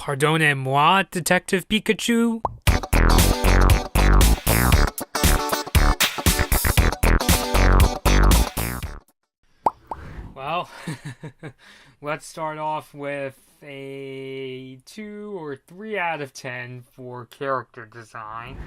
Pardonnez-moi, Detective Pikachu? Well, let's start off with a 2 or 3 out of 10 for character design.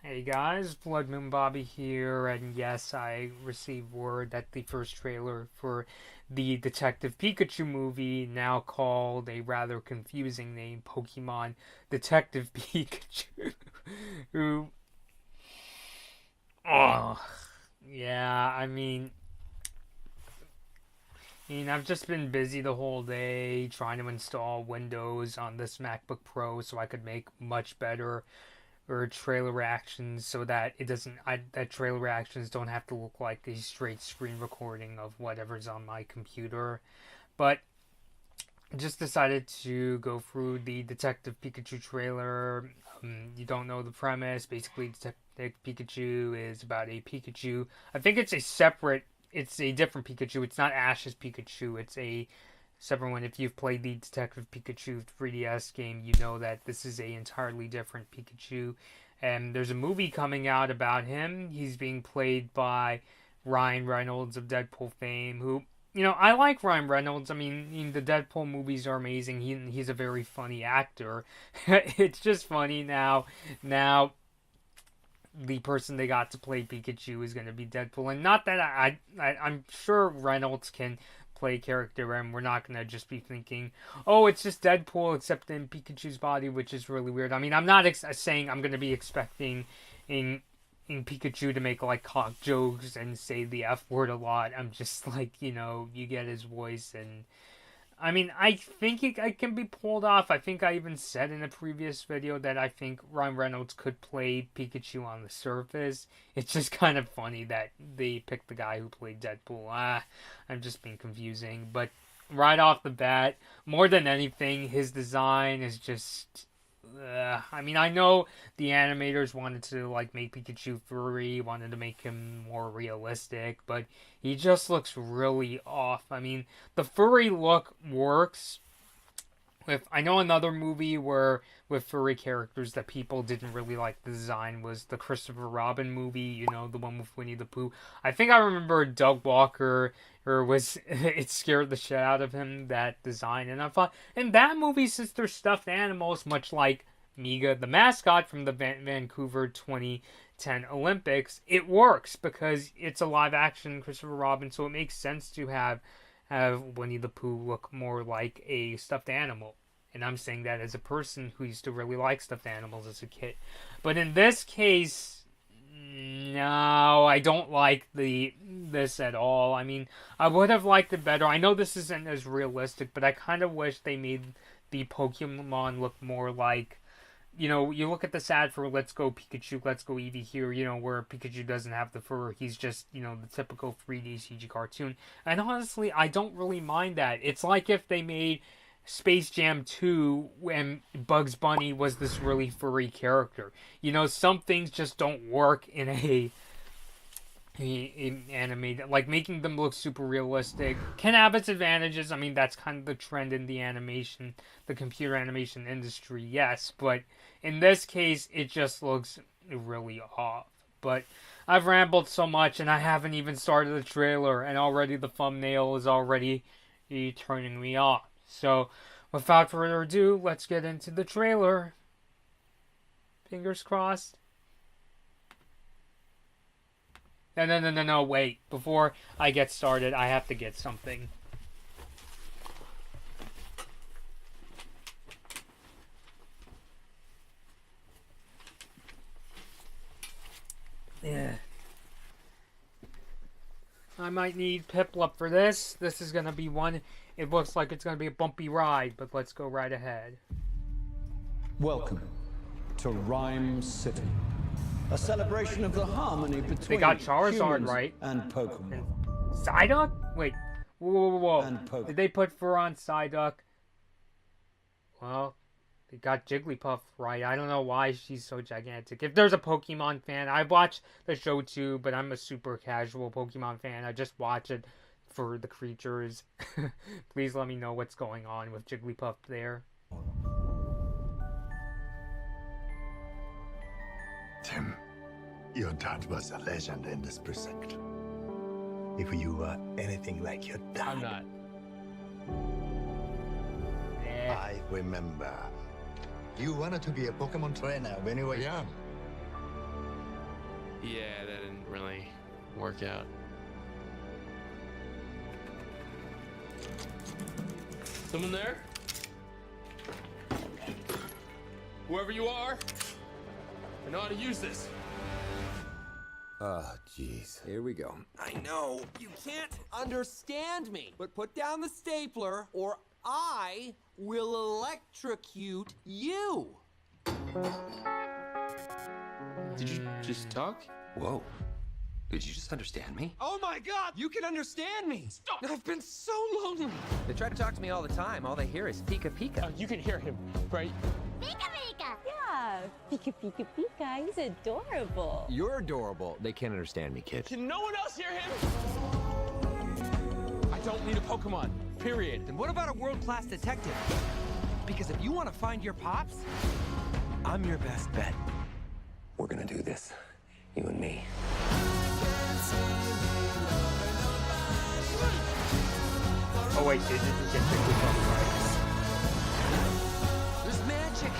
Hey guys, Blood Moon Bobby here, and yes, I received word that the first trailer for the Detective Pikachu movie, now called a rather confusing name, Pokémon Detective Pikachu, who, oh, yeah, I've just been busy the whole day trying to install Windows on this MacBook Pro so I could make much better or trailer reactions so that that trailer reactions don't have to look like a straight screen recording of whatever's on my computer. But just decided to go through the Detective Pikachu trailer. You don't know the premise. Basically, Detective Pikachu is about a Pikachu. I think it's a different Pikachu. It's not Ash's Pikachu. It's a separate one. If you've played the Detective Pikachu 3DS game, you know that this is a entirely different Pikachu. And there's a movie coming out about him. He's being played by Ryan Reynolds of Deadpool fame, who, I like Ryan Reynolds. The Deadpool movies are amazing. He's a very funny actor. It's just funny now. Now, the person they got to play Pikachu is going to be Deadpool, and not that I'm sure Reynolds can play character, and we're not going to just be thinking, oh, it's just Deadpool except in Pikachu's body, which is really weird. I'm not saying I'm going to be expecting in Pikachu to make like cock jokes and say the F word a lot. I'm just like, you get his voice, and I think it can be pulled off. I think I even said in a previous video that I think Ryan Reynolds could play Pikachu on the surface. It's just kind of funny that they picked the guy who played Deadpool. I'm just being confusing. But right off the bat, more than anything, his design is just... I know the animators wanted to make Pikachu furry, wanted to make him more realistic, but he just looks really off. The furry look works. I know another movie with furry characters that people didn't really like the design was the Christopher Robin movie, the one with Winnie the Pooh. I think I remember Doug Walker, it scared the shit out of him, that design. And I thought, in that movie, since they're stuffed animals, much like Miga, the mascot from the Vancouver 2010 Olympics, it works because it's a live action Christopher Robin, so it makes sense to have Winnie the Pooh look more like a stuffed animal. And I'm saying that as a person who used to really like stuffed animals as a kid. But in this case, no, I don't like this at all. I would have liked it better. I know this isn't as realistic, but I kind of wish they made the Pokemon look more like, you look at the sad for Let's Go Pikachu, Let's Go Eevee here, where Pikachu doesn't have the fur. He's just, the typical 3D CG cartoon. And honestly, I don't really mind that. It's like if they made Space Jam 2 when Bugs Bunny was this really furry character. Some things just don't work in in animated, like making them look super realistic can have its advantages. That's kind of the trend in the computer animation industry, yes, but in this case it just looks really off. But I've rambled so much and I haven't even started the trailer, and already the thumbnail is already turning me off. So without further ado, let's get into the trailer. Fingers crossed. No, wait. Before I get started, I have to get something. Yeah. I might need Piplup for this. This is gonna be one. It looks like it's gonna be a bumpy ride, but let's go right ahead. Welcome to Rhyme City. A celebration of the harmony between they got Charizard right and Pokemon. And Psyduck? Wait. Whoa. Did they put fur on Psyduck? Well, they got Jigglypuff right. I don't know why she's so gigantic. If there's a Pokemon fan, I watch the show too, but I'm a super casual Pokemon fan. I just watch it for the creatures. Please let me know what's going on with Jigglypuff there. Tim, your dad was a legend in this precinct. If you were anything like your dad... I'm not. I remember. You wanted to be a Pokemon trainer when you were young. Yeah, that didn't really work out. Someone there? Whoever you are, I know how to use this. Oh, jeez. Here we go. I know, you can't understand me, but put down the stapler or I will electrocute you. Did you just talk? Whoa. Did you just understand me? Oh my God, you can understand me. Stop. I've been so lonely. They try to talk to me all the time. All they hear is Pika Pika. You can hear him, right? Pika Pika! Yeah, Pika Pika Pika, he's adorable. You're adorable. They can't understand me, kid. Can no one else hear him? I don't need a Pokemon, period. Then what about a world-class detective? Because if you want to find your pops, I'm your best bet. We're gonna do this. You and me. Oh wait, they didn't get Jigglypuff right. There's magic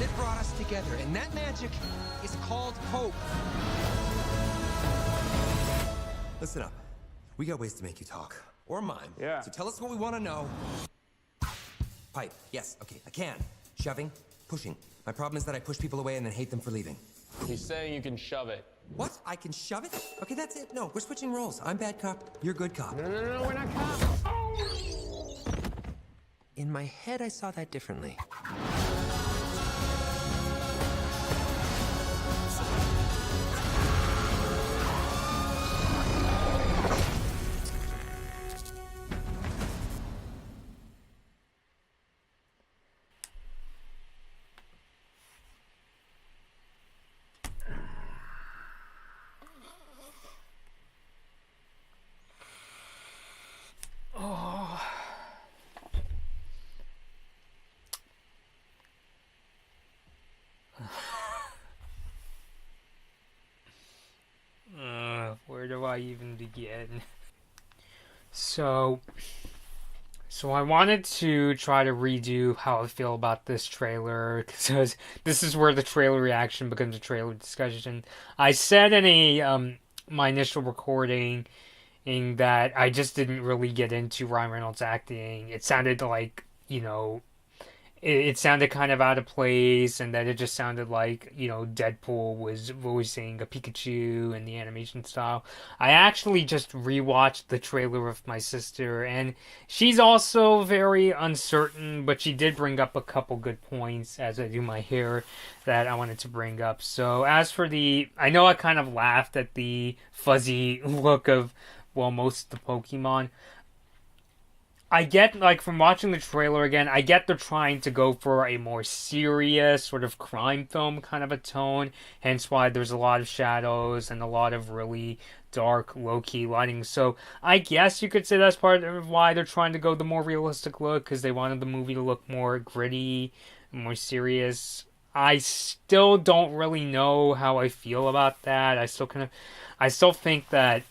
that brought us together, and that magic is called hope. Listen up. We got ways to make you talk. Or mime. Yeah. So tell us what we want to know. Pipe. Yes. Okay. I can. Shoving. Pushing. My problem is that I push people away and then hate them for leaving. He's saying you can shove it. What? I can shove it? Okay, that's it. No, we're switching roles. I'm bad cop. You're good cop. No, we're not cops. In my head, I saw that differently. Where do I even begin? So I wanted to try to redo how I feel about this trailer, because this is where the trailer reaction becomes a trailer discussion. I said in my initial recording that I just didn't really get into Ryan Reynolds' acting. It sounded like, it sounded kind of out of place, and that it just sounded like, Deadpool was voicing a Pikachu in the animation style. I actually just rewatched the trailer with my sister, and she's also very uncertain, but she did bring up a couple good points as I do my hair that I wanted to bring up. So as for I know I kind of laughed at the fuzzy look of, most of the Pokemon. I get, from watching the trailer again, I get they're trying to go for a more serious, sort of crime film kind of a tone, hence why there's a lot of shadows and a lot of really dark, low-key lighting. So I guess you could say that's part of why they're trying to go the more realistic look, because they wanted the movie to look more gritty, more serious. I still don't really know how I feel about that. I still think that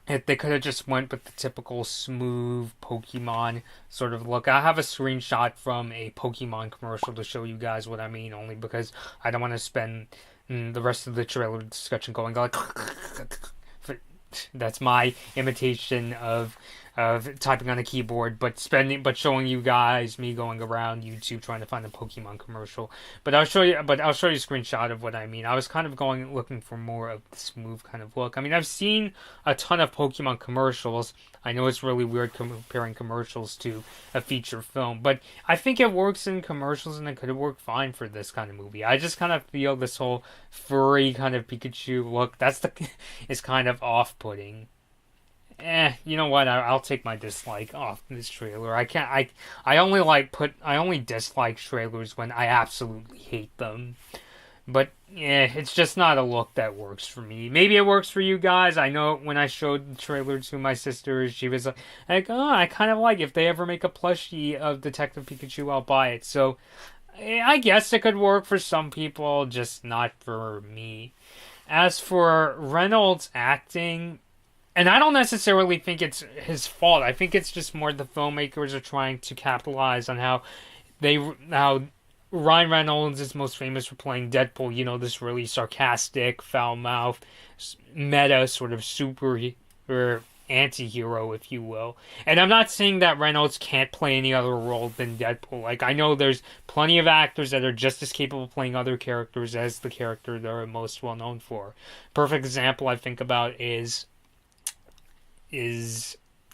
if they could have just went with the typical smooth Pokemon sort of look. I have a screenshot from a Pokemon commercial to show you guys what I mean, only because I don't want to spend the rest of the trailer discussion going like... That's my imitation of typing on a keyboard, but showing you guys me going around YouTube trying to find a Pokemon commercial. But I'll show you a screenshot of what I mean. I was kind of looking for more of the smooth kind of look. I mean, I've seen a ton of Pokemon commercials. I know it's really weird comparing commercials to a feature film, but I think it works in commercials, and it could have worked fine for this kind of movie. I just kind of feel this whole furry kind of Pikachu look is kind of off-putting. You know what? I'll take my dislike off this trailer. I only dislike trailers when I absolutely hate them. But yeah, it's just not a look that works for me. Maybe it works for you guys. I know when I showed the trailer to my sister, she was like, oh, I kind of like if they ever make a plushie of Detective Pikachu, I'll buy it. So I guess it could work for some people, just not for me. As for Reynolds' acting, and I don't necessarily think it's his fault. I think it's just more the filmmakers are trying to capitalize on how Ryan Reynolds is most famous for playing Deadpool. You know, this really sarcastic, foul-mouthed, meta sort of super or anti-hero, if you will. And I'm not saying that Reynolds can't play any other role than Deadpool. Like, I know there's plenty of actors that are just as capable of playing other characters as the character they're most well known for. Perfect example I think about is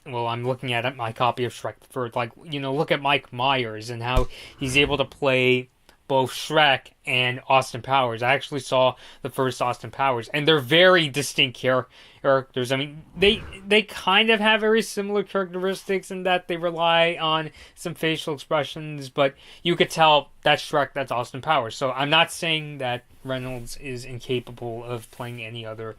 well, I'm looking at my copy of Shrek the Third. Like, you know, look at Mike Myers and how he's able to play both Shrek and Austin Powers. I actually saw the first Austin Powers, and they're very distinct characters. I mean, they kind of have very similar characteristics in that they rely on some facial expressions, but you could tell that's Shrek, that's Austin Powers. So I'm not saying that Reynolds is incapable of playing any other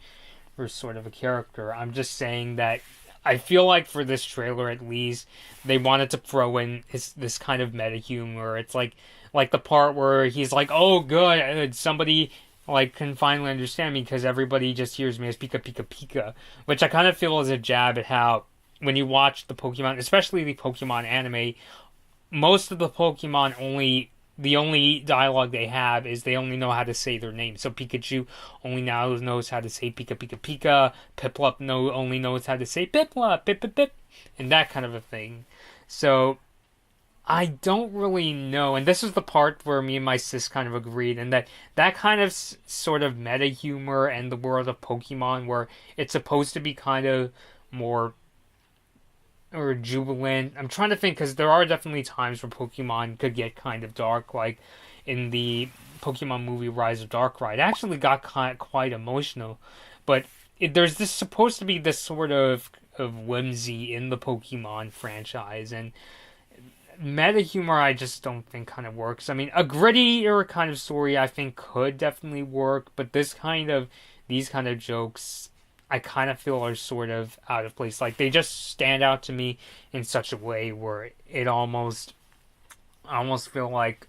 sort of a character. I'm just saying that I feel like for this trailer, at least, they wanted to throw in this kind of meta humor. It's like the part where he's like, "Oh, good, somebody like can finally understand me because everybody just hears me as Pika Pika Pika," which I kind of feel is a jab at how when you watch the Pokemon, especially the Pokemon anime, most of the Pokemon the only dialogue they have is they only know how to say their name. So Pikachu only now knows how to say Pika Pika Pika. Piplup only knows how to say Piplup, Pip Pip Pip, and that kind of a thing. So I don't really know, and this is the part where me and my sis kind of agreed, and that kind of sort of meta humor and the world of Pokemon, where it's supposed to be kind of more or jubilant. I'm trying to think because there are definitely times where Pokemon could get kind of dark, like in the Pokemon movie Rise of Darkrai. It actually got quite emotional, but there's this supposed to be this sort of whimsy in the Pokemon franchise, and meta humor I just don't think kind of works. I mean, a grittier kind of story I think could definitely work, but these kind of jokes I kind of feel are sort of out of place. Like, they just stand out to me in such a way where I almost feel like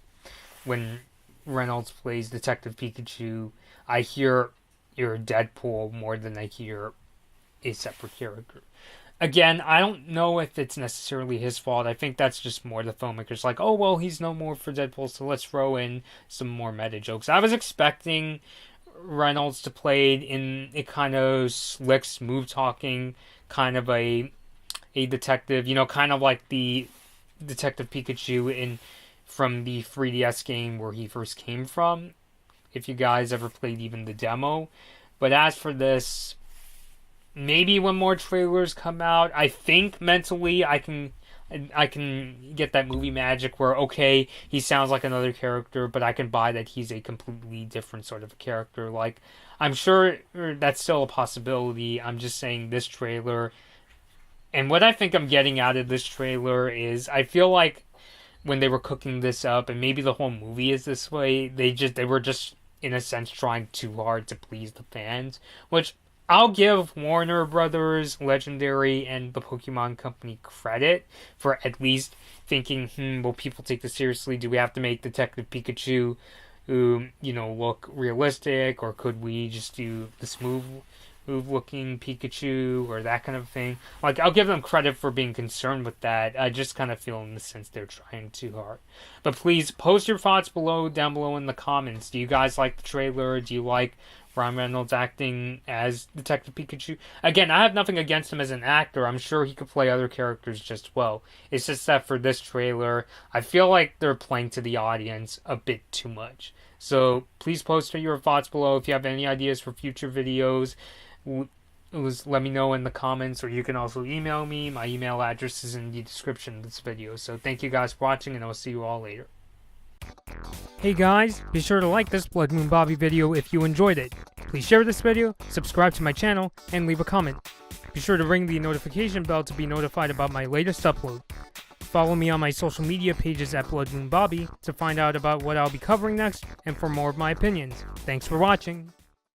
when Reynolds plays Detective Pikachu, I hear your Deadpool more than I hear a separate character. Again, I don't know if it's necessarily his fault. I think that's just more the filmmakers like, oh, well, he's no more for Deadpool, so let's throw in some more meta jokes. I was expecting Reynolds to play in a kind of slick, smooth talking kind of a detective, you know, kind of like the Detective Pikachu from the 3DS game where he first came from, if you guys ever played even the demo. But as for this, maybe when more trailers come out, I think mentally I can get that movie magic where, okay, he sounds like another character, but I can buy that he's a completely different sort of character. Like, I'm sure that's still a possibility. I'm just saying this trailer, and what I think I'm getting out of this trailer is I feel like when they were cooking this up, and maybe the whole movie is this way, they were just, in a sense, trying too hard to please the fans, which I'll give Warner Brothers, Legendary, and the Pokemon Company credit for at least thinking, will people take this seriously? Do we have to make Detective Pikachu, look realistic? Or could we just do the smooth-looking Pikachu, or that kind of thing? Like, I'll give them credit for being concerned with that. I just kind of feel in the sense they're trying too hard. But please, post your thoughts down below in the comments. Do you guys like the trailer? Do you like Ryan Reynolds acting as Detective Pikachu? Again, I have nothing against him as an actor. I'm sure he could play other characters just well. It's just that for this trailer, I feel like they're playing to the audience a bit too much. So please post your thoughts below. If you have any ideas for future videos, let me know in the comments, or you can also email me. My email address is in the description of this video. So thank you guys for watching, and I'll see you all later. Hey guys, be sure to like this Blood Moon Bobby video if you enjoyed it. Please share this video, subscribe to my channel, and leave a comment. Be sure to ring the notification bell to be notified about my latest upload. Follow me on my social media pages at Blood Moon Bobby to find out about what I'll be covering next and for more of my opinions. Thanks for watching.